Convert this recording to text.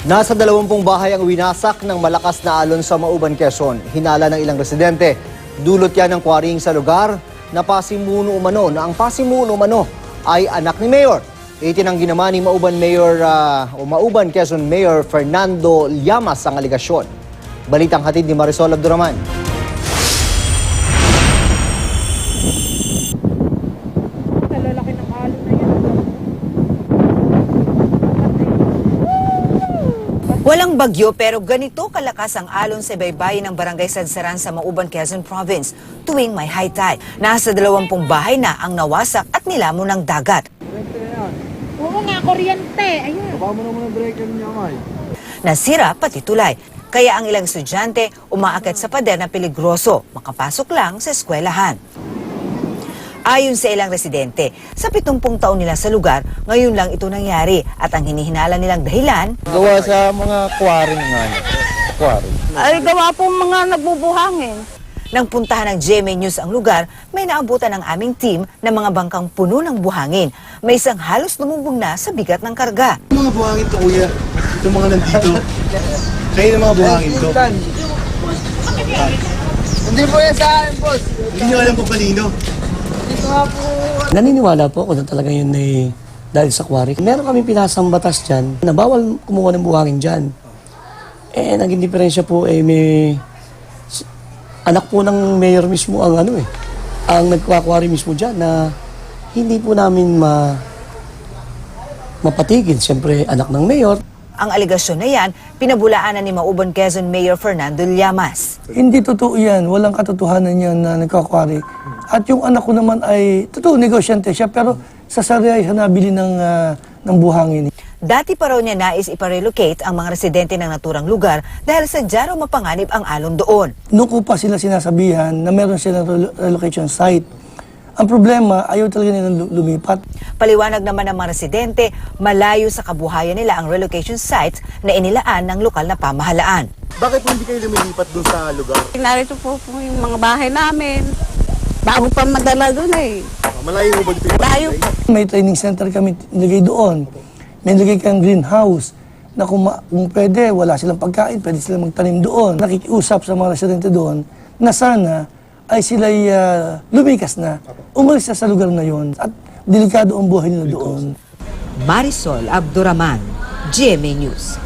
Nasa 20 bahay ang winasak ng malakas na alon sa Mauban, Quezon. Hinala ng ilang residente. Dulot yan ng quarrying sa lugar na pasimuno umano na ang pasimuno umano ay anak ni Mayor. Itinanggi naman ni Mauban, Quezon Mayor Fernando Llamas ang aligasyon. Balitang hatid ni Marisol Abduraman. Lalaki ng alon na yan. Walang bagyo pero ganito kalakas ang alon sa baybayin ng Barangay Sadsaran sa Mauban, Quezon Province tuwing may high tide. Nasa 20 bahay na ang nawasak at nilamon ng dagat. Oo nga, kuryente. Ayun. Baka mo naman ang breaker niya, May. Nasira pati tulay. Kaya ang ilang estudyante umaakit sa pader na peligroso makapasok lang sa eskwelahan. Ayon sa ilang residente, sa 70 taon nila sa lugar, ngayon lang ito nangyari at ang hinihinala nilang dahilan Gawa sa mga quarry nga. Quarry. Ay, gawa pong mga nagbubuhangin. nang puntahan ng GMA News ang lugar, may naabutan ng aming team ng mga bangkang puno ng buhangin. May isang halos lumumbong na sa bigat ng karga. Mga buhangin to, kuya. Itong mga nandito. Kayo ng mga buhangin to. Hindi po yan sa akin, boss. Hindi nyo alam kung kanino. Naniniwala po ako na talaga yun ay dahil sa quarry. Meron kami pinasang batas dyan na bawal kumuha ng buhangin dyan. Eh, naging diferensya po ay may anak po ng mayor mismo ang ang nagkwakwari mismo dyan na hindi po namin mapatigil. Siyempre, anak ng mayor. Ang aligasyon na yan, pinabulaanan ni Mauban, Quezon Mayor Fernando Llamas. Hindi totoo yan. Walang katotohanan yan na nagkakwari. At yung anak ko naman ay, totoo, negosyante siya, pero sa Sariay siya nabili ng buhangin. Dati pa raw niya nais iparelocate ang mga residente ng naturang lugar dahil sadya raw mapanganib ang alon doon. Noon ko pa sila sinasabihan na meron silang relocation site. Ang problema, ayaw talaga nilang lumipat. Paliwanag naman ng mga residente, malayo sa kabuhayan nila ang relocation sites na inilaan ng lokal na pamahalaan. Bakit po hindi kayo lumilipat dun sa lugar? Narito po yung mga bahay namin. Bago pa madala doon eh. Malayo mo ba dito? Layo po. May training center kami nilagay doon. May nilagay kang greenhouse na kung pwede, wala silang pagkain, pwede silang magtanim doon. Nakikiusap sa mga residente doon na sana ay sila'y lumikas na, umalis na sa lugar na yon at delikado ang buhay nila doon. Marisol Abduraman, GMA News.